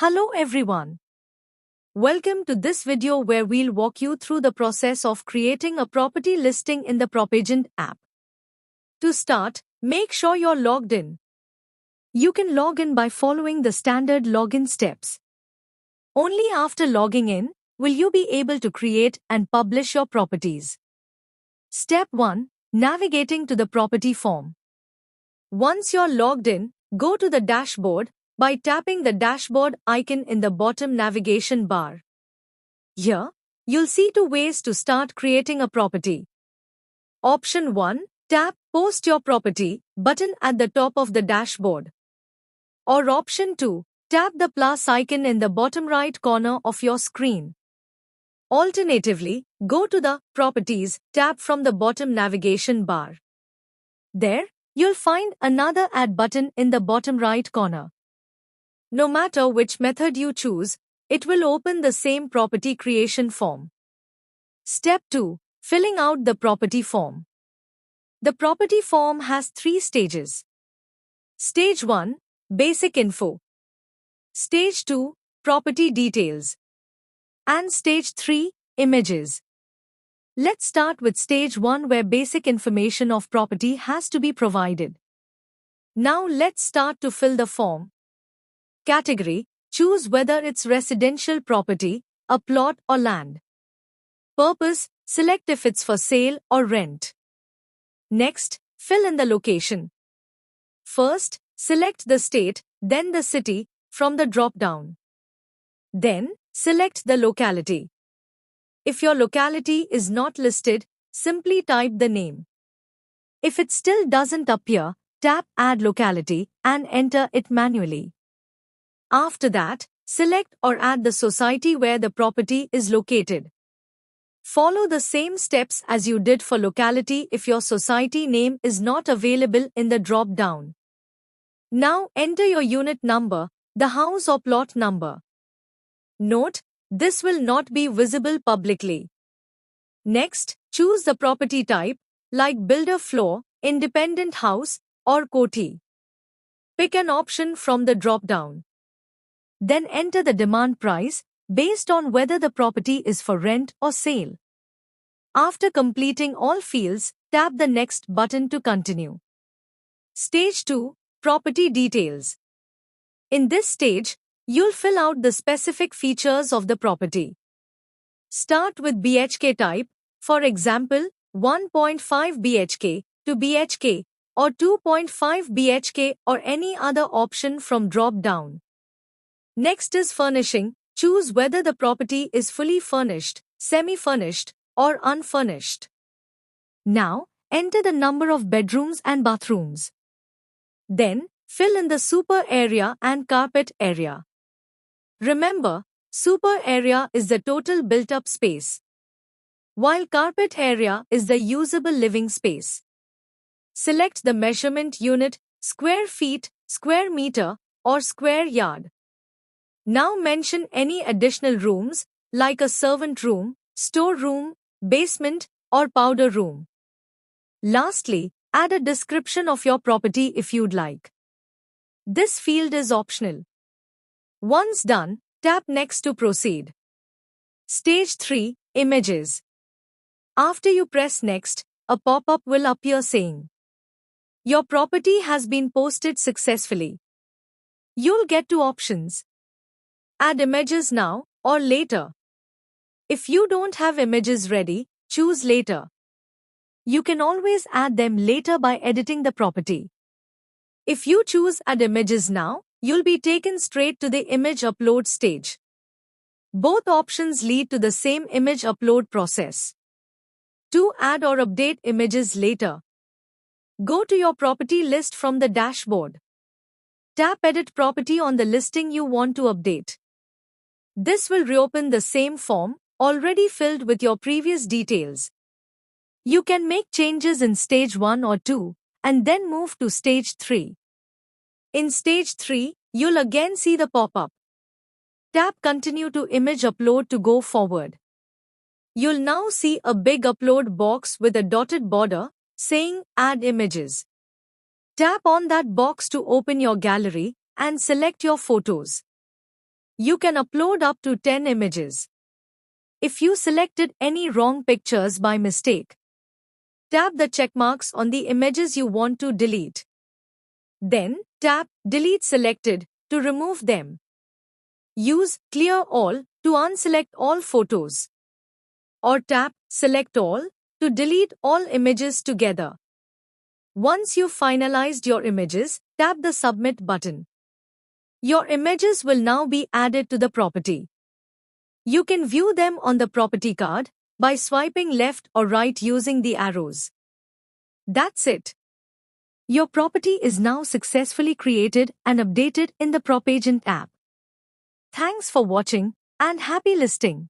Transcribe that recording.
Hello everyone. Welcome to this video where we'll walk you through the process of creating a property listing in the Propagent app. To start, make sure you're logged in. You can log in by following the standard login steps. Only after logging in will you be able to create and publish your properties. Step 1. Navigating to the property form. Once you're logged in, go to the dashboard by tapping the dashboard icon in the bottom navigation bar. Here, you'll see two ways to start creating a property. Option 1. Tap Post Your Property button at the top of the dashboard. Or Option 2. Tap the plus icon in the bottom right corner of your screen. Alternatively, go to the Properties tab from the bottom navigation bar. There, you'll find another Add button in the bottom right corner. No matter which method you choose, it will open the same property creation form. Step 2. Filling out the property form. The property form has 3 stages. Stage 1. Basic info. Stage 2. Property details. And Stage 3. Images. Let's start with Stage 1 where basic information of property has to be provided. Now let's start to fill the form. Category. Choose whether it's residential property, a plot or land. Purpose. Select if it's for sale or rent. Next, fill in the location. First, select the state, then the city, from the drop-down. Then, select the locality. If your locality is not listed, simply type the name. If it still doesn't appear, tap Add Locality and enter it manually. After that, select or add the society where the property is located. Follow the same steps as you did for locality if your society name is not available in the drop-down. Now enter your unit number, the house or plot number. Note, this will not be visible publicly. Next, choose the property type, like builder floor, independent house, or koti. Pick an option from the drop-down. Then enter the demand price, based on whether the property is for rent or sale. After completing all fields, tap the Next button to continue. Stage 2. Property details. In this stage, you'll fill out the specific features of the property. Start with BHK type, for example, 1.5 BHK, 2 BHK, or 2.5 BHK or any other option from drop-down. Next is furnishing. Choose whether the property is fully furnished, semi-furnished, or unfurnished. Now, enter the number of bedrooms and bathrooms. Then, fill in the super area and carpet area. Remember, super area is the total built-up space, while carpet area is the usable living space. Select the measurement unit, square feet, square meter, or square yard. Now mention any additional rooms, like a servant room, store room, basement, or powder room. Lastly, add a description of your property if you'd like. This field is optional. Once done, tap Next to proceed. Stage 3. Images. After you press Next, a pop-up will appear saying, "Your property has been posted successfully." You'll get 2 options. Add images now or later. If you don't have images ready, choose later. You can always add them later by editing the property. If you choose Add images now, you'll be taken straight to the image upload stage. Both options lead to the same image upload process. To add or update images later, go to your property list from the dashboard. Tap Edit Property on the listing you want to update. This will reopen the same form, already filled with your previous details. You can make changes in Stage 1 or 2, and then move to Stage 3. In Stage 3, you'll again see the pop-up. Tap Continue to Image Upload to go forward. You'll now see a big upload box with a dotted border, saying Add Images. Tap on that box to open your gallery and select your photos. You can upload up to 10 images. If you selected any wrong pictures by mistake, tap the check marks on the images you want to delete. Then, tap Delete Selected to remove them. Use Clear All to unselect all photos. Or tap Select All to delete all images together. Once you've finalized your images, tap the Submit button. Your images will now be added to the property. You can view them on the property card by swiping left or right using the arrows. That's it. Your property is now successfully created and updated in the PropAgent app. Thanks for watching and happy listing.